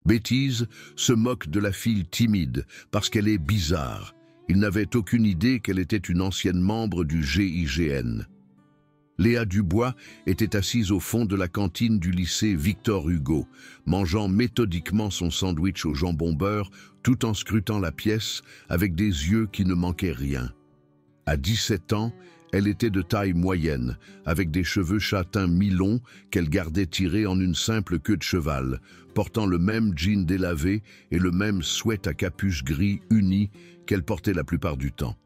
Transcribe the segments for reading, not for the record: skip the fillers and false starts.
Bêtise se moque de la fille timide parce qu'elle est bizarre. Il n'avait aucune idée qu'elle était une ancienne membre du GIGN. Léa Dubois était assise au fond de la cantine du lycée Victor Hugo, mangeant méthodiquement son sandwich au jambon beurre tout en scrutant la pièce avec des yeux qui ne manquaient rien. À 17 ans, elle était de taille moyenne, avec des cheveux châtains mi-longs qu'elle gardait tirés en une simple queue de cheval, portant le même jean délavé et le même sweat à capuche gris uni qu'elle portait la plupart du temps.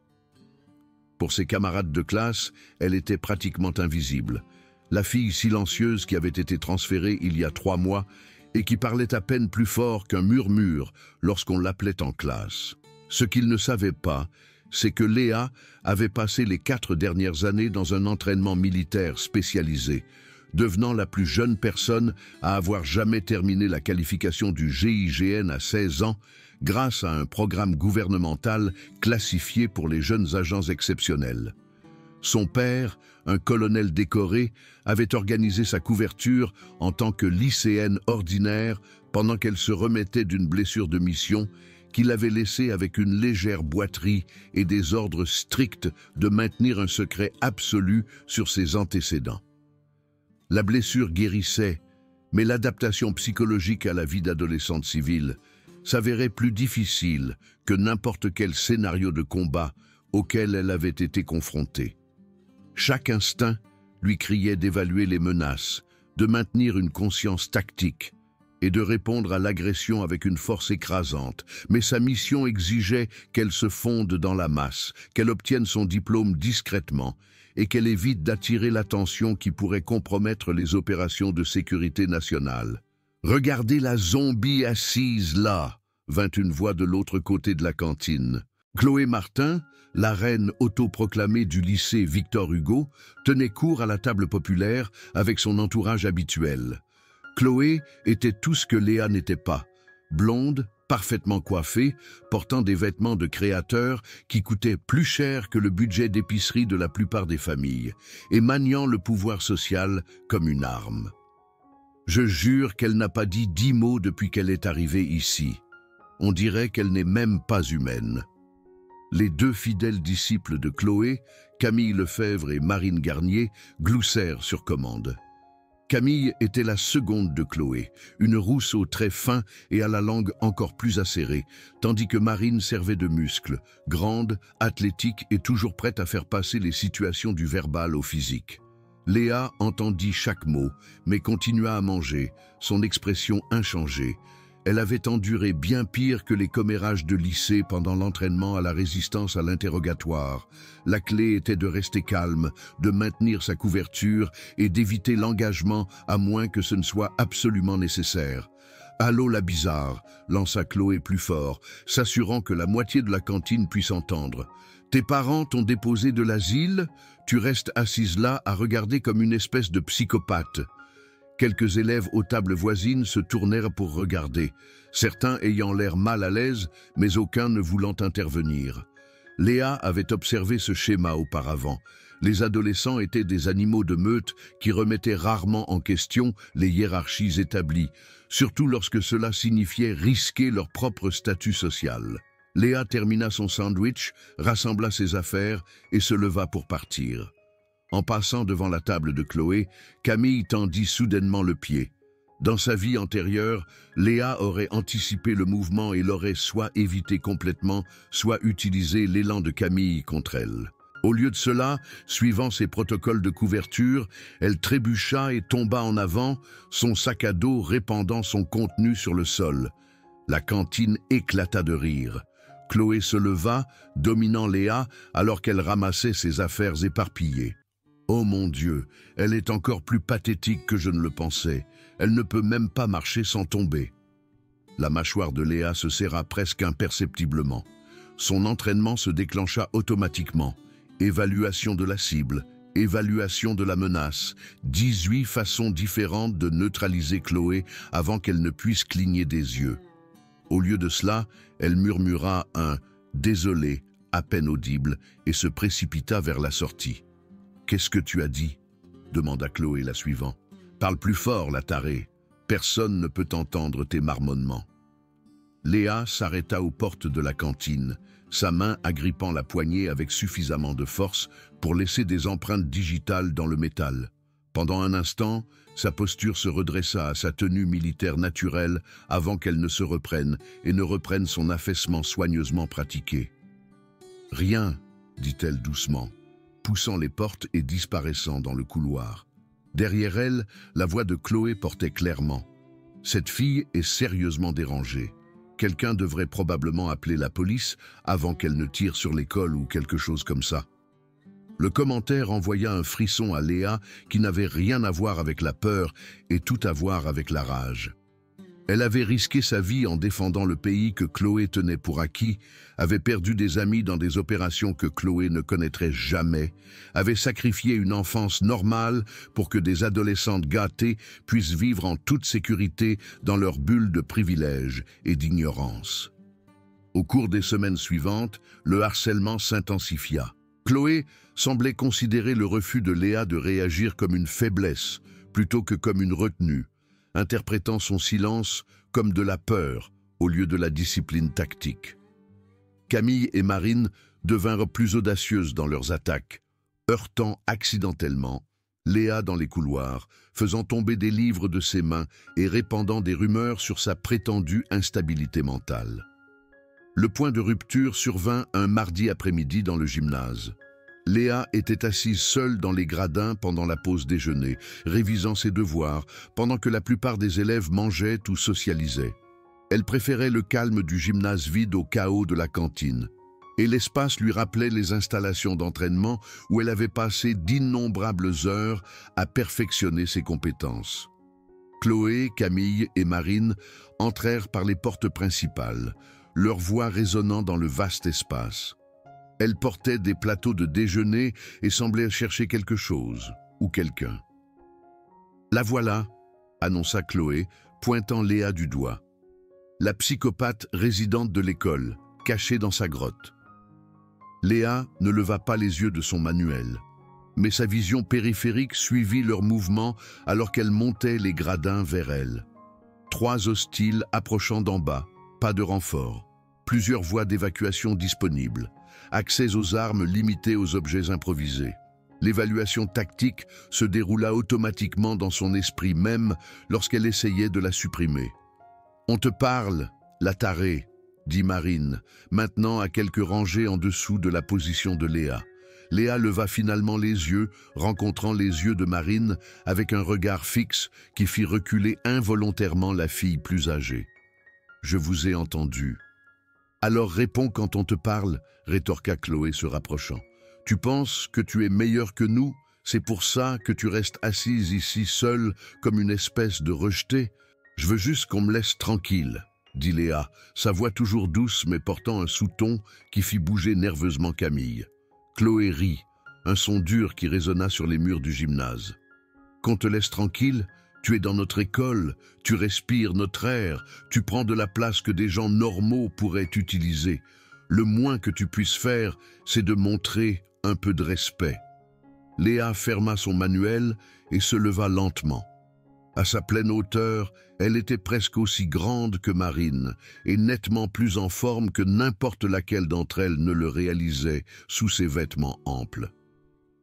Pour ses camarades de classe, elle était pratiquement invisible. La fille silencieuse qui avait été transférée il y a 3 mois et qui parlait à peine plus fort qu'un murmure lorsqu'on l'appelait en classe. Ce qu'il ne savait pas, c'est que Léa avait passé les 4 dernières années dans un entraînement militaire spécialisé, devenant la plus jeune personne à avoir jamais terminé la qualification du GIGN à 16 ans, grâce à un programme gouvernemental classifié pour les jeunes agents exceptionnels. Son père, un colonel décoré, avait organisé sa couverture en tant que lycéenne ordinaire pendant qu'elle se remettait d'une blessure de mission qu'il avait laissée avec une légère boiterie et des ordres stricts de maintenir un secret absolu sur ses antécédents. La blessure guérissait, mais l'adaptation psychologique à la vie d'adolescente civile s'avérait plus difficile que n'importe quel scénario de combat auquel elle avait été confrontée. Chaque instinct lui criait d'évaluer les menaces, de maintenir une conscience tactique et de répondre à l'agression avec une force écrasante. Mais sa mission exigeait qu'elle se fonde dans la masse, qu'elle obtienne son diplôme discrètement et qu'elle évite d'attirer l'attention qui pourrait compromettre les opérations de sécurité nationale. « Regardez la zombie assise là !» vint une voix de l'autre côté de la cantine. Chloé Martin, la reine autoproclamée du lycée Victor Hugo, tenait court à la table populaire avec son entourage habituel. Chloé était tout ce que Léa n'était pas. Blonde, parfaitement coiffée, portant des vêtements de créateur qui coûtaient plus cher que le budget d'épicerie de la plupart des familles, et maniant le pouvoir social comme une arme. Je jure qu'elle n'a pas dit 10 mots depuis qu'elle est arrivée ici. On dirait qu'elle n'est même pas humaine. Les 2 fidèles disciples de Chloé, Camille Lefebvre et Marine Garnier, gloussèrent sur commande. Camille était la seconde de Chloé, une rousse aux traits fins et à la langue encore plus acérée, tandis que Marine servait de muscle, grande, athlétique et toujours prête à faire passer les situations du verbal au physique. Léa entendit chaque mot, mais continua à manger, son expression inchangée. Elle avait enduré bien pire que les commérages de lycée pendant l'entraînement à la résistance à l'interrogatoire. La clé était de rester calme, de maintenir sa couverture et d'éviter l'engagement à moins que ce ne soit absolument nécessaire. « Allô la bizarre !» lança Chloé plus fort, s'assurant que la moitié de la cantine puisse entendre. « Tes parents t'ont déposé de l'asile ? Tu restes assise là à regarder comme une espèce de psychopathe. » Quelques élèves aux tables voisines se tournèrent pour regarder, certains ayant l'air mal à l'aise, mais aucun ne voulant intervenir. Léa avait observé ce schéma auparavant. Les adolescents étaient des animaux de meute qui remettaient rarement en question les hiérarchies établies, surtout lorsque cela signifiait risquer leur propre statut social. Léa termina son sandwich, rassembla ses affaires et se leva pour partir. En passant devant la table de Chloé, Camille tendit soudainement le pied. Dans sa vie antérieure, Léa aurait anticipé le mouvement et l'aurait soit évité complètement, soit utilisé l'élan de Camille contre elle. Au lieu de cela, suivant ses protocoles de couverture, elle trébucha et tomba en avant, son sac à dos répandant son contenu sur le sol. La cantine éclata de rire. Chloé se leva, dominant Léa alors qu'elle ramassait ses affaires éparpillées. Oh mon Dieu, elle est encore plus pathétique que je ne le pensais. Elle ne peut même pas marcher sans tomber. La mâchoire de Léa se serra presque imperceptiblement. Son entraînement se déclencha automatiquement. Évaluation de la cible, évaluation de la menace, 18 façons différentes de neutraliser Chloé avant qu'elle ne puisse cligner des yeux. Au lieu de cela, elle murmura un « désolé » à peine audible et se précipita vers la sortie. « Qu'est-ce que tu as dit ?» demanda Chloé la suivant. « Parle plus fort, la tarée. » Personne ne peut entendre tes marmonnements. Léa s'arrêta aux portes de la cantine, sa main agrippant la poignée avec suffisamment de force pour laisser des empreintes digitales dans le métal. Pendant un instant, sa posture se redressa à sa tenue militaire naturelle avant qu'elle ne se reprenne et ne reprenne son affaissement soigneusement pratiqué. « Rien », dit-elle doucement, poussant les portes et disparaissant dans le couloir. Derrière elle, la voix de Chloé portait clairement « Cette fille est sérieusement dérangée. Quelqu'un devrait probablement appeler la police avant qu'elle ne tire sur l'école ou quelque chose comme ça. » Le commentaire envoya un frisson à Léa qui n'avait rien à voir avec la peur et tout à voir avec la rage. Elle avait risqué sa vie en défendant le pays que Chloé tenait pour acquis, avait perdu des amis dans des opérations que Chloé ne connaîtrait jamais, avait sacrifié une enfance normale pour que des adolescentes gâtées puissent vivre en toute sécurité dans leur bulle de privilèges et d'ignorance. Au cours des semaines suivantes, le harcèlement s'intensifia. Chloé semblait considérer le refus de Léa de réagir comme une faiblesse plutôt que comme une retenue, interprétant son silence comme de la peur au lieu de la discipline tactique. Camille et Marine devinrent plus audacieuses dans leurs attaques, heurtant accidentellement Léa dans les couloirs, faisant tomber des livres de ses mains et répandant des rumeurs sur sa prétendue instabilité mentale. Le point de rupture survint un mardi après-midi dans le gymnase. Léa était assise seule dans les gradins pendant la pause déjeuner, révisant ses devoirs, pendant que la plupart des élèves mangeaient ou socialisaient. Elle préférait le calme du gymnase vide au chaos de la cantine, et l'espace lui rappelait les installations d'entraînement où elle avait passé d'innombrables heures à perfectionner ses compétences. Chloé, Camille et Marine entrèrent par les portes principales, leur voix résonnant dans le vaste espace. Elles portaient des plateaux de déjeuner et semblaient chercher quelque chose ou quelqu'un. « La voilà », annonça Chloé, pointant Léa du doigt. La psychopathe résidente de l'école, cachée dans sa grotte. Léa ne leva pas les yeux de son manuel, mais sa vision périphérique suivit leurs mouvements alors qu'elle montait les gradins vers elle. 3 hostiles approchant d'en bas, pas de renfort, plusieurs voies d'évacuation disponibles, accès aux armes limité aux objets improvisés. L'évaluation tactique se déroula automatiquement dans son esprit même lorsqu'elle essayait de la supprimer. « On te parle, la tarée », dit Marine, maintenant à quelques rangées en dessous de la position de Léa. Léa leva finalement les yeux, rencontrant les yeux de Marine avec un regard fixe qui fit reculer involontairement la fille plus âgée. « Je vous ai entendu. »« Alors réponds quand on te parle, » rétorqua Chloé se rapprochant. « Tu penses que tu es meilleur que nous? C'est pour ça que tu restes assise ici seule comme une espèce de rejetée? Je veux juste qu'on me laisse tranquille, » dit Léa, sa voix toujours douce mais portant un sous-ton qui fit bouger nerveusement Camille. Chloé rit, un son dur qui résonna sur les murs du gymnase. « Qu'on te laisse tranquille? Tu es dans notre école, tu respires notre air, tu prends de la place que des gens normaux pourraient utiliser. Le moins que tu puisses faire, c'est de montrer un peu de respect. » Léa ferma son manuel et se leva lentement. À sa pleine hauteur, elle était presque aussi grande que Marine et nettement plus en forme que n'importe laquelle d'entre elles ne le réalisait sous ses vêtements amples.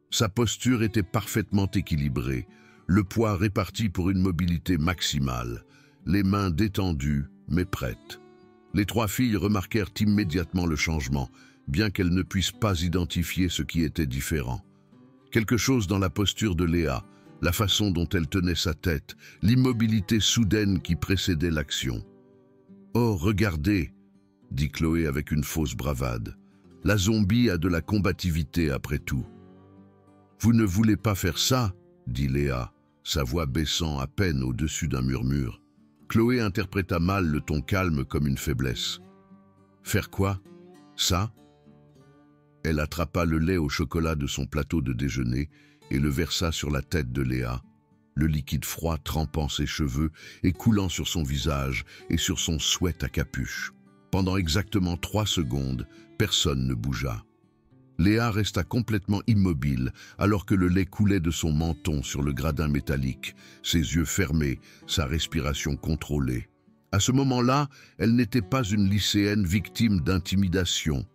Sa posture était parfaitement équilibrée, le poids réparti pour une mobilité maximale, les mains détendues mais prêtes. Les 3 filles remarquèrent immédiatement le changement, bien qu'elles ne puissent pas identifier ce qui était différent. Quelque chose dans la posture de Léa, la façon dont elle tenait sa tête, l'immobilité soudaine qui précédait l'action. « Oh, regardez !» dit Chloé avec une fausse bravade. « La zombie a de la combativité après tout. »« Vous ne voulez pas faire ça ?» dit Léa, sa voix baissant à peine au-dessus d'un murmure. Chloé interpréta mal le ton calme comme une faiblesse. « Faire quoi? Ça ?» Elle attrapa le lait au chocolat de son plateau de déjeuner et le versa sur la tête de Léa, le liquide froid trempant ses cheveux et coulant sur son visage et sur son sweat à capuche. Pendant exactement 3 secondes, personne ne bougea. Léa resta complètement immobile alors que le lait coulait de son menton sur le gradin métallique, ses yeux fermés, sa respiration contrôlée. À ce moment-là, elle n'était pas une lycéenne victime d'intimidation.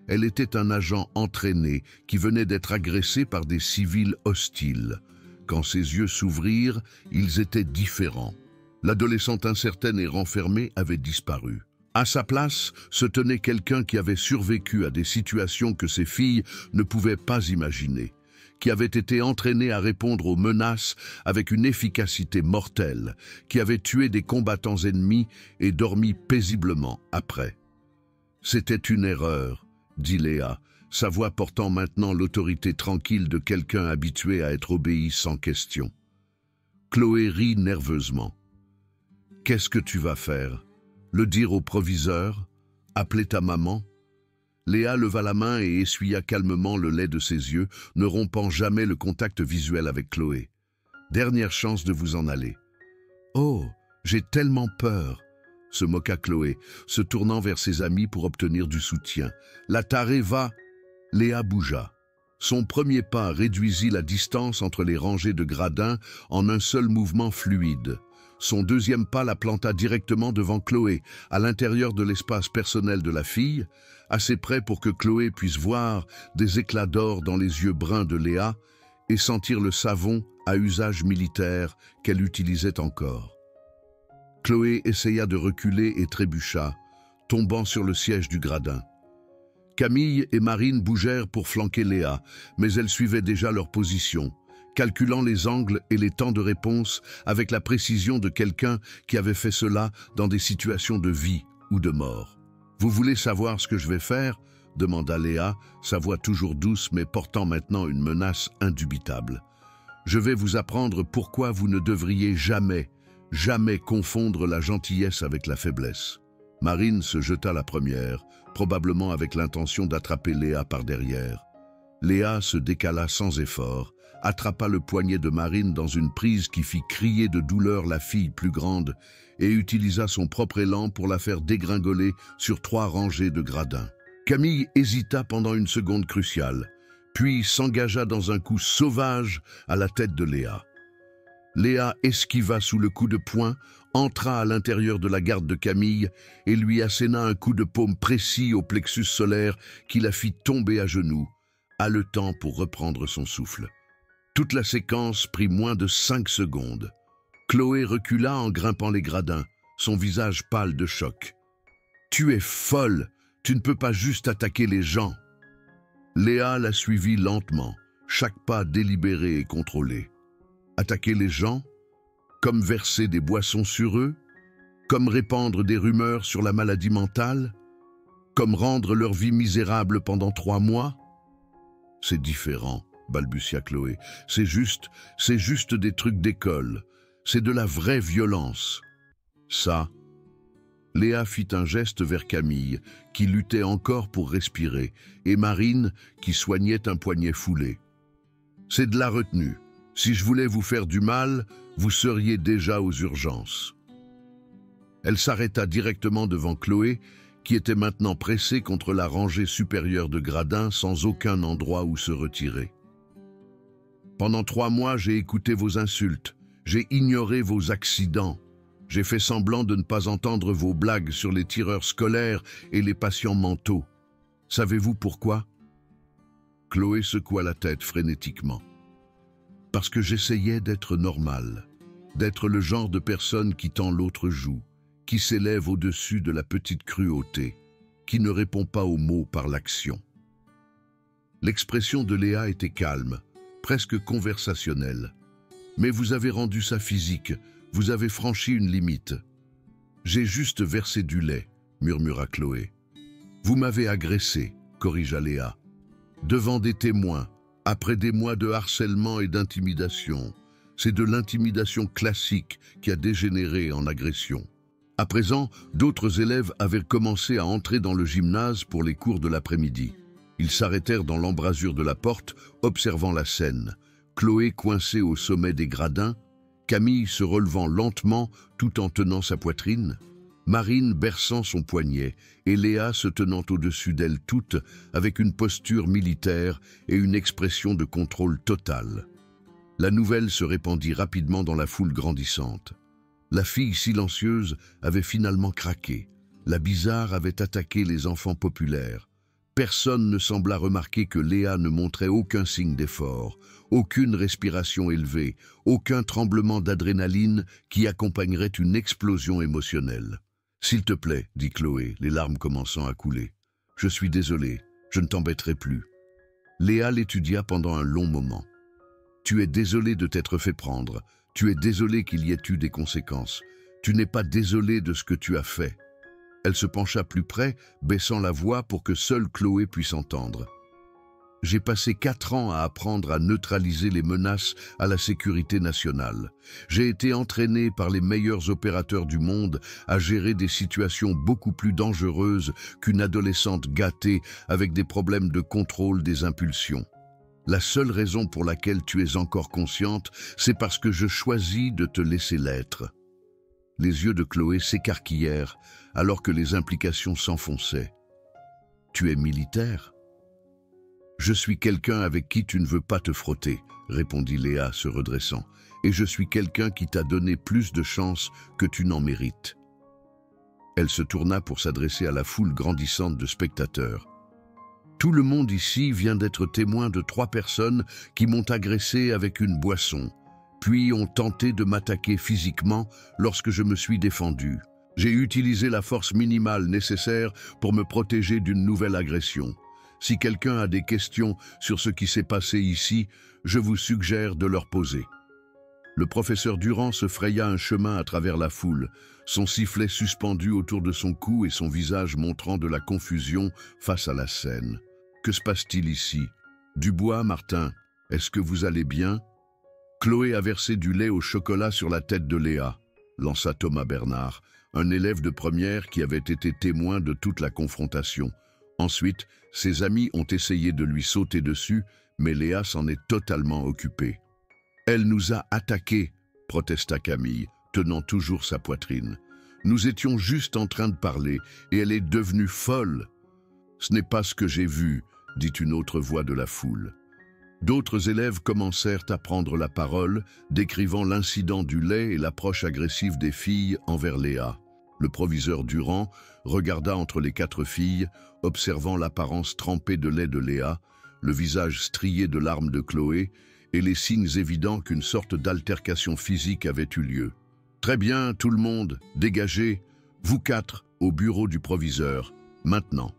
Elle était un agent entraîné qui venait d'être agressé par des civils hostiles. Quand ses yeux s'ouvrirent, ils étaient différents. L'adolescente incertaine et renfermée avait disparu. À sa place se tenait quelqu'un qui avait survécu à des situations que ses filles ne pouvaient pas imaginer, qui avait été entraîné à répondre aux menaces avec une efficacité mortelle, qui avait tué des combattants ennemis et dormi paisiblement après. « C'était une erreur », dit Léa, sa voix portant maintenant l'autorité tranquille de quelqu'un habitué à être obéi sans question. Chloé rit nerveusement. « Qu'est-ce que tu vas faire ? Le dire au proviseur? Appeler ta maman ?» Léa leva la main et essuya calmement le lait de ses yeux, ne rompant jamais le contact visuel avec Chloé. « Dernière chance de vous en aller. »« Oh, j'ai tellement peur !» se moqua Chloé, se tournant vers ses amis pour obtenir du soutien. « La tarée va !» Léa bougea. Son premier pas réduisit la distance entre les rangées de gradins en un seul mouvement fluide. Son deuxième pas la planta directement devant Chloé, à l'intérieur de l'espace personnel de la fille, assez près pour que Chloé puisse voir des éclats d'or dans les yeux bruns de Léa et sentir le savon à usage militaire qu'elle utilisait encore. Chloé essaya de reculer et trébucha, tombant sur le siège du gradin. Camille et Marine bougèrent pour flanquer Léa, mais elles suivaient déjà leur position, calculant les angles et les temps de réponse avec la précision de quelqu'un qui avait fait cela dans des situations de vie ou de mort. « Vous voulez savoir ce que je vais faire ?» demanda Léa, sa voix toujours douce mais portant maintenant une menace indubitable. « Je vais vous apprendre pourquoi vous ne devriez jamais confondre la gentillesse avec la faiblesse. » Marine se jeta la première, probablement avec l'intention d'attraper Léa par derrière. Léa se décala sans effort, attrapa le poignet de Marine dans une prise qui fit crier de douleur la fille plus grande et utilisa son propre élan pour la faire dégringoler sur 3 rangées de gradins. Camille hésita pendant une seconde cruciale, puis s'engagea dans un coup sauvage à la tête de Léa. Léa esquiva sous le coup de poing, entra à l'intérieur de la garde de Camille et lui asséna un coup de paume précis au plexus solaire qui la fit tomber à genoux, haletant pour reprendre son souffle. Toute la séquence prit moins de 5 secondes. Chloé recula en grimpant les gradins, son visage pâle de choc. « Tu es folle, tu ne peux pas juste attaquer les gens. » Léa la suivit lentement, chaque pas délibéré et contrôlé. Attaquer les gens? Comme verser des boissons sur eux? Comme répandre des rumeurs sur la maladie mentale? Comme rendre leur vie misérable pendant 3 mois? C'est différent, balbutia Chloé. C'est juste des trucs d'école. C'est de la vraie violence. Ça. Léa fit un geste vers Camille, qui luttait encore pour respirer, et Marine, qui soignait un poignet foulé. C'est de la retenue. Si je voulais vous faire du mal, vous seriez déjà aux urgences. Elle s'arrêta directement devant Chloé, qui était maintenant pressée contre la rangée supérieure de gradins sans aucun endroit où se retirer. Pendant 3 mois, j'ai écouté vos insultes, j'ai ignoré vos accidents, j'ai fait semblant de ne pas entendre vos blagues sur les tireurs scolaires et les patients mentaux. Savez-vous pourquoi? Chloé secoua la tête frénétiquement. Parce que j'essayais d'être normal, d'être le genre de personne qui tend l'autre joue, qui s'élève au-dessus de la petite cruauté, qui ne répond pas aux mots par l'action. L'expression de Léa était calme, presque conversationnelle. Mais vous avez rendu ça physique, vous avez franchi une limite. J'ai juste versé du lait, murmura Chloé. Vous m'avez agressé, corrigea Léa. Devant des témoins, après des mois de harcèlement et d'intimidation. C'est de l'intimidation classique qui a dégénéré en agression. À présent, d'autres élèves avaient commencé à entrer dans le gymnase pour les cours de l'après-midi. Ils s'arrêtèrent dans l'embrasure de la porte, observant la scène. Chloé coincée au sommet des gradins, Camille se relevant lentement tout en tenant sa poitrine. Marine berçant son poignet et Léa se tenant au-dessus d'elles toutes avec une posture militaire et une expression de contrôle total. La nouvelle se répandit rapidement dans la foule grandissante. La fille silencieuse avait finalement craqué. La bizarre avait attaqué les enfants populaires. Personne ne sembla remarquer que Léa ne montrait aucun signe d'effort, aucune respiration élevée, aucun tremblement d'adrénaline qui accompagnerait une explosion émotionnelle. « S'il te plaît, dit Chloé, les larmes commençant à couler. « Je suis désolée, je ne t'embêterai plus. » Léa l'étudia pendant un long moment. « Tu es désolée de t'être fait prendre. Tu es désolée qu'il y ait eu des conséquences. Tu n'es pas désolée de ce que tu as fait. » Elle se pencha plus près, baissant la voix pour que seule Chloé puisse entendre. « J'ai passé 4 ans à apprendre à neutraliser les menaces à la sécurité nationale. J'ai été entraînée par les meilleurs opérateurs du monde à gérer des situations beaucoup plus dangereuses qu'une adolescente gâtée avec des problèmes de contrôle des impulsions. La seule raison pour laquelle tu es encore consciente, c'est parce que je choisis de te laisser l'être. » Les yeux de Chloé s'écarquillèrent alors que les implications s'enfonçaient. « Tu es militaire ? » « Je suis quelqu'un avec qui tu ne veux pas te frotter, » répondit Léa se redressant, « et je suis quelqu'un qui t'a donné plus de chance que tu n'en mérites. » Elle se tourna pour s'adresser à la foule grandissante de spectateurs. « Tout le monde ici vient d'être témoin de 3 personnes qui m'ont agressé avec une boisson, puis ont tenté de m'attaquer physiquement lorsque je me suis défendu. J'ai utilisé la force minimale nécessaire pour me protéger d'une nouvelle agression. Si quelqu'un a des questions sur ce qui s'est passé ici, je vous suggère de leur poser. » Le professeur Durand se fraya un chemin à travers la foule, son sifflet suspendu autour de son cou et son visage montrant de la confusion face à la scène. « Que se passe-t-il ici ? Dubois, Martin, est-ce que vous allez bien ? » « Chloé a versé du lait au chocolat sur la tête de Léa, » lança Thomas Bernard, un élève de première qui avait été témoin de toute la confrontation. Ensuite, ses amis ont essayé de lui sauter dessus, mais Léa s'en est totalement occupée. « Elle nous a attaqués, » protesta Camille, tenant toujours sa poitrine. « Nous étions juste en train de parler, et elle est devenue folle. »« Ce n'est pas ce que j'ai vu, » dit une autre voix de la foule. D'autres élèves commencèrent à prendre la parole, décrivant l'incident du lait et l'approche agressive des filles envers Léa. Le proviseur Durand regarda entre les 4 filles, observant l'apparence trempée de lait de Léa, le visage strié de larmes de Chloé et les signes évidents qu'une sorte d'altercation physique avait eu lieu. « Très bien, tout le monde, dégagez, vous 4, au bureau du proviseur, maintenant. »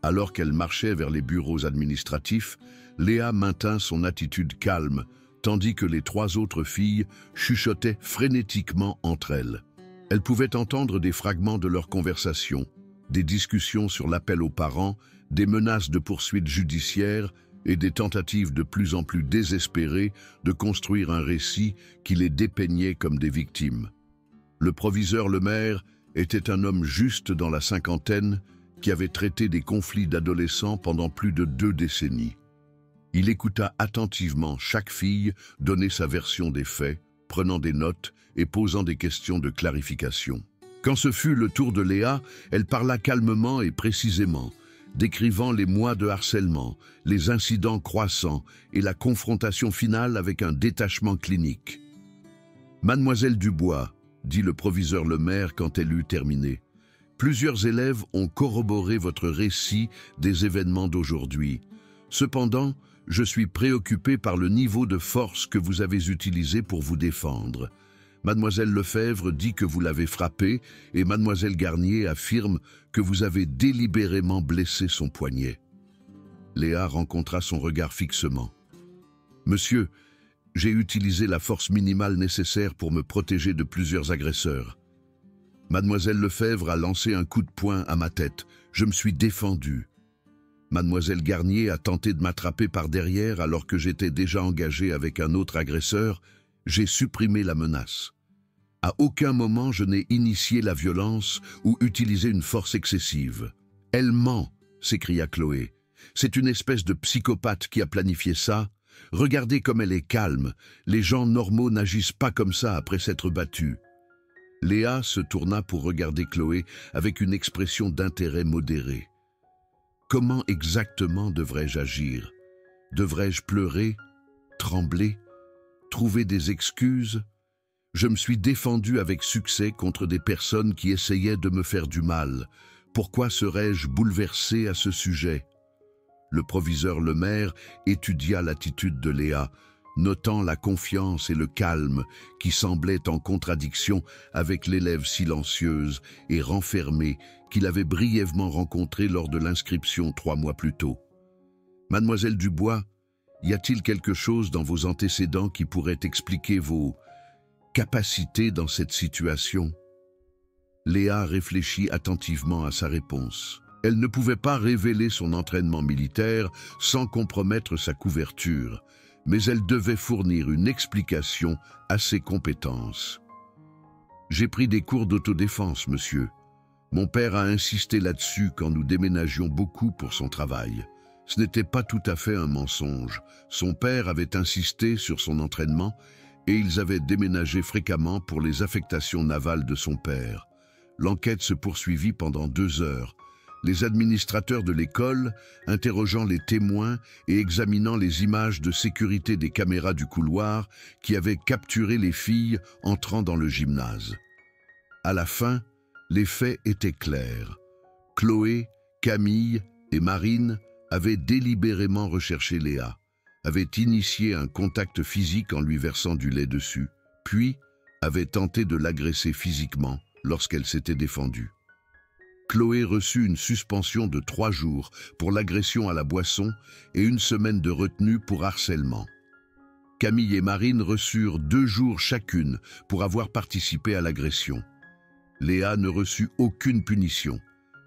Alors qu'elle marchait vers les bureaux administratifs, Léa maintint son attitude calme, tandis que les 3 autres filles chuchotaient frénétiquement entre elles. Elle pouvait entendre des fragments de leur conversation, des discussions sur l'appel aux parents, des menaces de poursuites judiciaires et des tentatives de plus en plus désespérées de construire un récit qui les dépeignait comme des victimes. Le proviseur Lemaire était un homme juste dans la 50aine qui avait traité des conflits d'adolescents pendant plus de 2 décennies. Il écouta attentivement chaque fille donner sa version des faits, prenant des notes et posant des questions de clarification. Quand ce fut le tour de Léa, elle parla calmement et précisément, décrivant les mois de harcèlement, les incidents croissants et la confrontation finale avec un détachement clinique. « Mademoiselle Dubois, » dit le proviseur Lemaire quand elle eut terminé, « plusieurs élèves ont corroboré votre récit des événements d'aujourd'hui. Cependant, je suis préoccupé par le niveau de force que vous avez utilisé pour vous défendre. Mademoiselle Lefebvre dit que vous l'avez frappée et Mademoiselle Garnier affirme que vous avez délibérément blessé son poignet. » Léa rencontra son regard fixement. « Monsieur, j'ai utilisé la force minimale nécessaire pour me protéger de plusieurs agresseurs. Mademoiselle Lefebvre a lancé un coup de poing à ma tête. Je me suis défendu. Mademoiselle Garnier a tenté de m'attraper par derrière alors que j'étais déjà engagé avec un autre agresseur. J'ai supprimé la menace. À aucun moment je n'ai initié la violence ou utilisé une force excessive. « Elle ment !» s'écria Chloé. « C'est une espèce de psychopathe qui a planifié ça. Regardez comme elle est calme. Les gens normaux n'agissent pas comme ça après s'être battus. » Léa se tourna pour regarder Chloé avec une expression d'intérêt modéré. Comment exactement devrais-je agir? Devrais-je pleurer, trembler, trouver des excuses? Je me suis défendu avec succès contre des personnes qui essayaient de me faire du mal. Pourquoi serais-je bouleversé à ce sujet? Le proviseur Lemaire étudia l'attitude de Léa, notant la confiance et le calme qui semblaient en contradiction avec l'élève silencieuse et renfermée qu'il avait brièvement rencontrée lors de l'inscription 3 mois plus tôt. « Mademoiselle Dubois, y a-t-il quelque chose dans vos antécédents qui pourrait expliquer vos capacités dans cette situation ?» Léa réfléchit attentivement à sa réponse. Elle ne pouvait pas révéler son entraînement militaire sans compromettre sa couverture, mais elle devait fournir une explication à ses compétences. « J'ai pris des cours d'autodéfense, monsieur. Mon père a insisté là-dessus quand nous déménagions beaucoup pour son travail. Ce n'était pas tout à fait un mensonge. Son père avait insisté sur son entraînement et ils avaient déménagé fréquemment pour les affectations navales de son père. L'enquête se poursuivit pendant 2 heures. Les administrateurs de l'école, interrogeant les témoins et examinant les images de sécurité des caméras du couloir qui avaient capturé les filles entrant dans le gymnase. À la fin, les faits étaient clairs. Chloé, Camille et Marine avaient délibérément recherché Léa, avaient initié un contact physique en lui versant du lait dessus, puis avaient tenté de l'agresser physiquement lorsqu'elle s'était défendue. Chloé reçut une suspension de 3 jours pour l'agression à la boisson et 1 semaine de retenue pour harcèlement. Camille et Marine reçurent 2 jours chacune pour avoir participé à l'agression. Léa ne reçut aucune punition,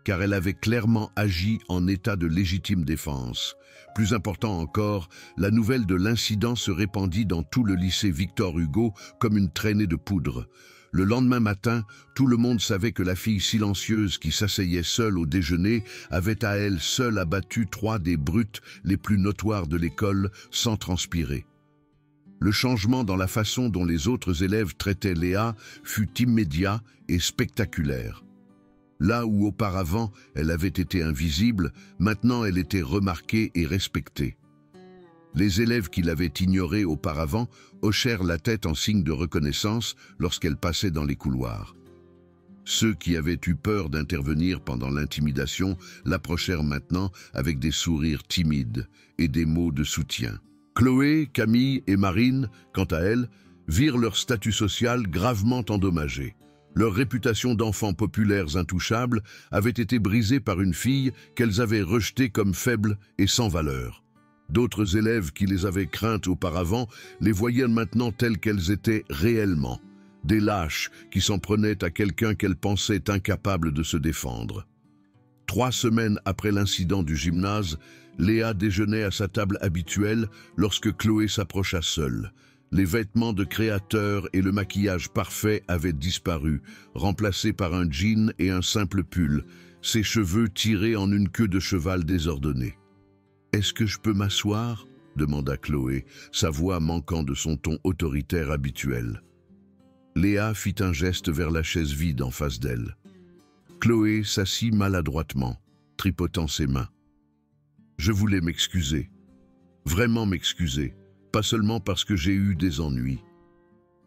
car elle avait clairement agi en état de légitime défense. Plus important encore, la nouvelle de l'incident se répandit dans tout le lycée Victor Hugo comme une traînée de poudre. Le lendemain matin, tout le monde savait que la fille silencieuse qui s'asseyait seule au déjeuner avait à elle seule abattu 3 des brutes les plus notoires de l'école sans transpirer. Le changement dans la façon dont les autres élèves traitaient Léa fut immédiat et spectaculaire. Là où auparavant elle avait été invisible, maintenant elle était remarquée et respectée. Les élèves qui l'avaient ignorée auparavant hochèrent la tête en signe de reconnaissance lorsqu'elle passait dans les couloirs. Ceux qui avaient eu peur d'intervenir pendant l'intimidation l'approchèrent maintenant avec des sourires timides et des mots de soutien. Chloé, Camille et Marine, quant à elles, virent leur statut social gravement endommagé. Leur réputation d'enfants populaires intouchables avait été brisée par une fille qu'elles avaient rejetée comme faible et sans valeur. D'autres élèves qui les avaient craintes auparavant les voyaient maintenant telles qu'elles étaient réellement, des lâches qui s'en prenaient à quelqu'un qu'elles pensaient incapable de se défendre. 3 semaines après l'incident du gymnase, Léa déjeunait à sa table habituelle lorsque Chloé s'approcha seule. Les vêtements de créateur et le maquillage parfait avaient disparu, remplacés par un jean et un simple pull, ses cheveux tirés en une queue de cheval désordonnée. « Est-ce que je peux m'asseoir » demanda Chloé, sa voix manquant de son ton autoritaire habituel. Léa fit un geste vers la chaise vide en face d'elle. Chloé s'assit maladroitement, tripotant ses mains. « Je voulais m'excuser, vraiment m'excuser, pas seulement parce que j'ai eu des ennuis. »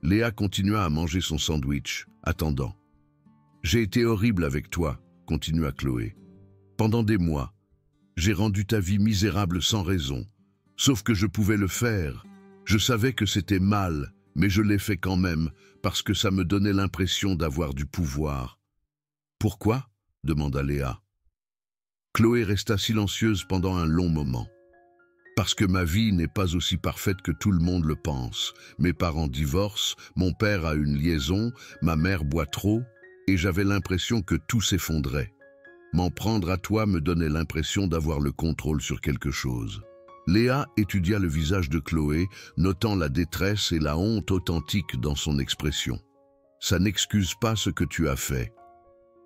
Léa continua à manger son sandwich, attendant. « J'ai été horrible avec toi, » continua Chloé. « Pendant des mois, j'ai rendu ta vie misérable sans raison, sauf que je pouvais le faire. Je savais que c'était mal, mais je l'ai fait quand même, parce que ça me donnait l'impression d'avoir du pouvoir. »« Pourquoi » demanda Léa. Chloé resta silencieuse pendant un long moment. « Parce que ma vie n'est pas aussi parfaite que tout le monde le pense. Mes parents divorcent, mon père a une liaison, ma mère boit trop, et j'avais l'impression que tout s'effondrait. M'en prendre à toi me donnait l'impression d'avoir le contrôle sur quelque chose. » Léa étudia le visage de Chloé, notant la détresse et la honte authentiques dans son expression. « Ça n'excuse pas ce que tu as fait. »«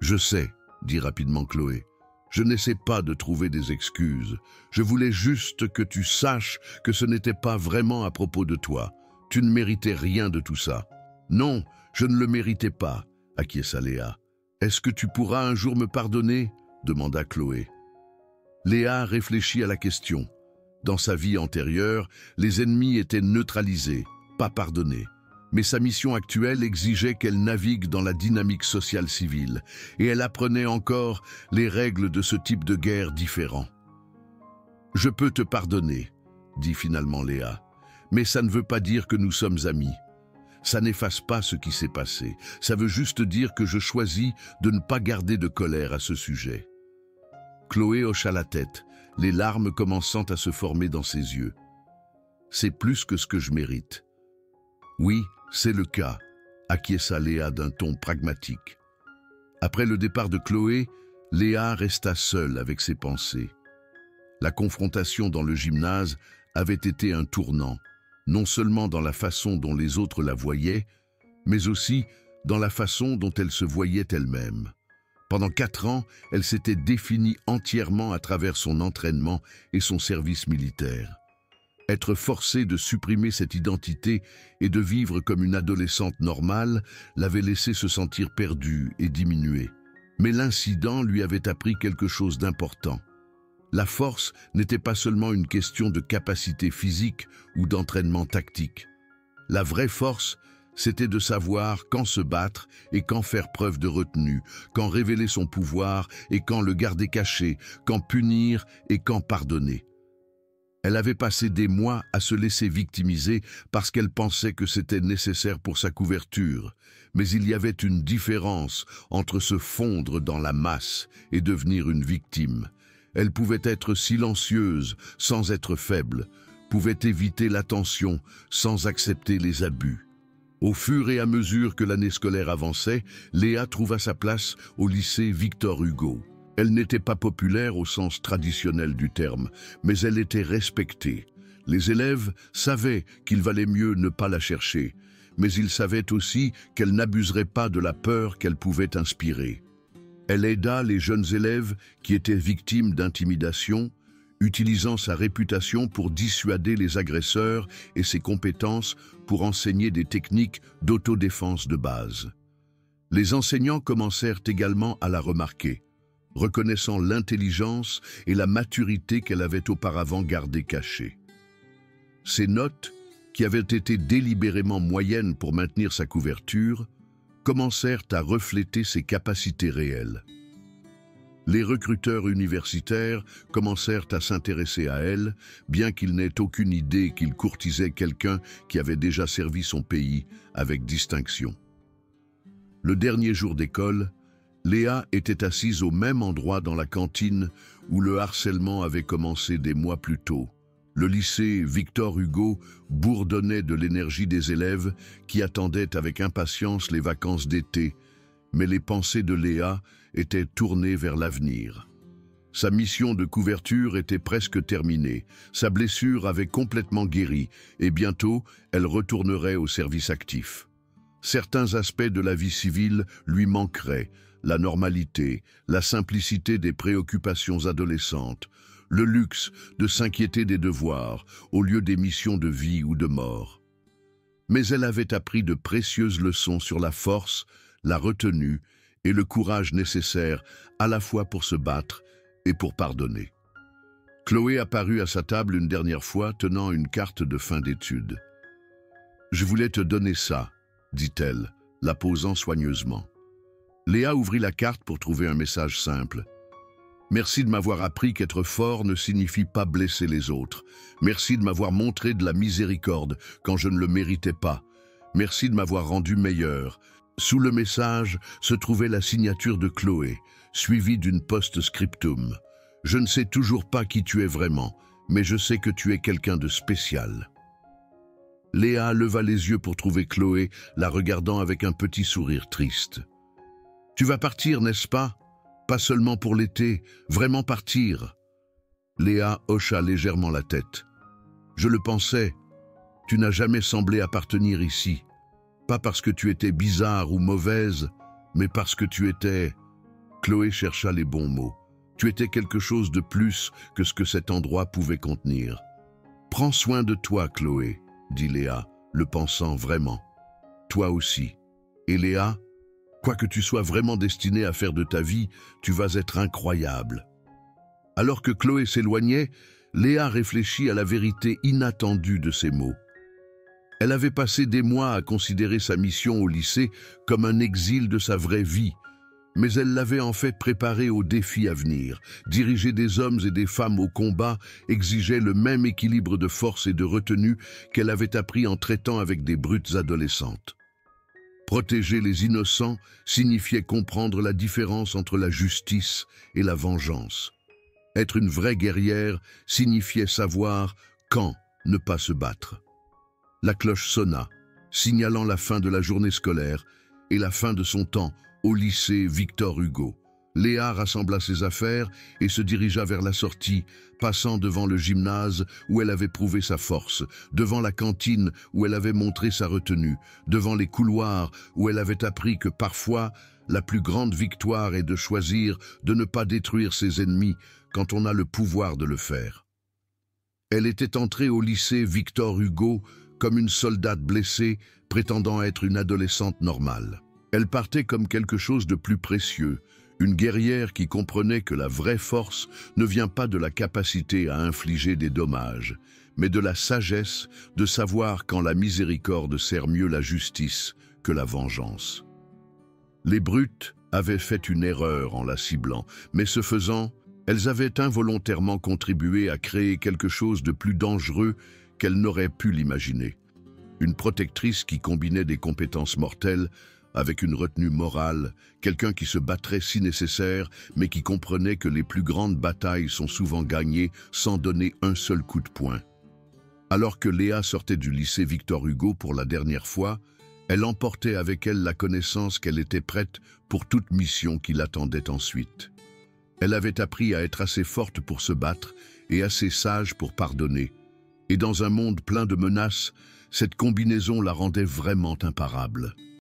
Je sais, » dit rapidement Chloé. « Je n'essaie pas de trouver des excuses. Je voulais juste que tu saches que ce n'était pas vraiment à propos de toi. Tu ne méritais rien de tout ça. »« Non, je ne le méritais pas. » acquiesça Léa. « Est-ce que tu pourras un jour me pardonner ?» demanda Chloé. Léa réfléchit à la question. Dans sa vie antérieure, les ennemis étaient neutralisés, pas pardonnés. Mais sa mission actuelle exigeait qu'elle navigue dans la dynamique sociale civile, et elle apprenait encore les règles de ce type de guerre différent. « Je peux te pardonner, » dit finalement Léa, « mais ça ne veut pas dire que nous sommes amis. Ça n'efface pas ce qui s'est passé, ça veut juste dire que je choisis de ne pas garder de colère à ce sujet. » Chloé hocha la tête, les larmes commençant à se former dans ses yeux. « C'est plus que ce que je mérite. » « Oui, c'est le cas, » acquiesça Léa d'un ton pragmatique. Après le départ de Chloé, Léa resta seule avec ses pensées. La confrontation dans le gymnase avait été un tournant, non seulement dans la façon dont les autres la voyaient, mais aussi dans la façon dont elle se voyait elle-même. Pendant 4 ans, elle s'était définie entièrement à travers son entraînement et son service militaire. Être forcée de supprimer cette identité et de vivre comme une adolescente normale l'avait laissée se sentir perdue et diminuée. Mais l'incident lui avait appris quelque chose d'important. La force n'était pas seulement une question de capacité physique ou d'entraînement tactique. La vraie force, c'était de savoir quand se battre et quand faire preuve de retenue, quand révéler son pouvoir et quand le garder caché, quand punir et quand pardonner. Elle avait passé des mois à se laisser victimiser parce qu'elle pensait que c'était nécessaire pour sa couverture. Mais il y avait une différence entre se fondre dans la masse et devenir une victime. Elle pouvait être silencieuse sans être faible, pouvait éviter l'attention sans accepter les abus. Au fur et à mesure que l'année scolaire avançait, Léa trouva sa place au lycée Victor Hugo. Elle n'était pas populaire au sens traditionnel du terme, mais elle était respectée. Les élèves savaient qu'il valait mieux ne pas la chercher, mais ils savaient aussi qu'elle n'abuserait pas de la peur qu'elle pouvait inspirer. Elle aida les jeunes élèves qui étaient victimes d'intimidation, utilisant sa réputation pour dissuader les agresseurs et ses compétences pour enseigner des techniques d'autodéfense de base. Les enseignants commencèrent également à la remarquer, reconnaissant l'intelligence et la maturité qu'elle avait auparavant gardées cachées. Ses notes, qui avaient été délibérément moyennes pour maintenir sa couverture, commencèrent à refléter ses capacités réelles. Les recruteurs universitaires commencèrent à s'intéresser à elle, bien qu'ils n'aient aucune idée qu'ils courtisaient quelqu'un qui avait déjà servi son pays avec distinction. Le dernier jour d'école, Léa était assise au même endroit dans la cantine où le harcèlement avait commencé des mois plus tôt. Le lycée Victor Hugo bourdonnait de l'énergie des élèves qui attendaient avec impatience les vacances d'été, mais les pensées de Léa étaient tournées vers l'avenir. Sa mission de couverture était presque terminée, sa blessure avait complètement guéri et bientôt elle retournerait au service actif. Certains aspects de la vie civile lui manqueraient, la normalité, la simplicité des préoccupations adolescentes, le luxe de s'inquiéter des devoirs au lieu des missions de vie ou de mort. Mais elle avait appris de précieuses leçons sur la force, la retenue et le courage nécessaires à la fois pour se battre et pour pardonner. Chloé apparut à sa table une dernière fois tenant une carte de fin d'études. « Je voulais te donner ça », dit-elle, la posant soigneusement. Léa ouvrit la carte pour trouver un message simple. « Merci de m'avoir appris qu'être fort ne signifie pas blesser les autres. Merci de m'avoir montré de la miséricorde quand je ne le méritais pas. Merci de m'avoir rendu meilleur. » Sous le message se trouvait la signature de Chloé, suivie d'une post-scriptum. « Je ne sais toujours pas qui tu es vraiment, mais je sais que tu es quelqu'un de spécial. » Léa leva les yeux pour trouver Chloé, la regardant avec un petit sourire triste. « Tu vas partir, n'est-ce pas? Pas seulement pour l'été, vraiment partir. » Léa hocha légèrement la tête. « Je le pensais, tu n'as jamais semblé appartenir ici. Pas parce que tu étais bizarre ou mauvaise, mais parce que tu étais... » Chloé chercha les bons mots. « Tu étais quelque chose de plus que ce que cet endroit pouvait contenir. »« Prends soin de toi, Chloé, » dit Léa, le pensant vraiment. « Toi aussi. » Et Léa, Quoi que tu sois vraiment destiné à faire de ta vie, tu vas être incroyable. » Alors que Chloé s'éloignait, Léa réfléchit à la vérité inattendue de ces mots. Elle avait passé des mois à considérer sa mission au lycée comme un exil de sa vraie vie, mais elle l'avait en fait préparée aux défis à venir. Diriger des hommes et des femmes au combat exigeait le même équilibre de force et de retenue qu'elle avait appris en traitant avec des brutes adolescentes. Protéger les innocents signifiait comprendre la différence entre la justice et la vengeance. Être une vraie guerrière signifiait savoir quand ne pas se battre. La cloche sonna, signalant la fin de la journée scolaire et la fin de son temps au lycée Victor Hugo. Léa rassembla ses affaires et se dirigea vers la sortie, passant devant le gymnase où elle avait prouvé sa force, devant la cantine où elle avait montré sa retenue, devant les couloirs où elle avait appris que parfois, la plus grande victoire est de choisir de ne pas détruire ses ennemis quand on a le pouvoir de le faire. Elle était entrée au lycée Victor Hugo comme une soldate blessée prétendant être une adolescente normale. Elle partait comme quelque chose de plus précieux, une guerrière qui comprenait que la vraie force ne vient pas de la capacité à infliger des dommages, mais de la sagesse de savoir quand la miséricorde sert mieux la justice que la vengeance. Les brutes avaient fait une erreur en la ciblant, mais ce faisant, elles avaient involontairement contribué à créer quelque chose de plus dangereux qu'elles n'auraient pu l'imaginer. Une protectrice qui combinait des compétences mortelles avec une retenue morale, quelqu'un qui se battrait si nécessaire, mais qui comprenait que les plus grandes batailles sont souvent gagnées sans donner un seul coup de poing. Alors que Léa sortait du lycée Victor Hugo pour la dernière fois, elle emportait avec elle la connaissance qu'elle était prête pour toute mission qui l'attendait ensuite. Elle avait appris à être assez forte pour se battre et assez sage pour pardonner. Et dans un monde plein de menaces, cette combinaison la rendait vraiment imparable.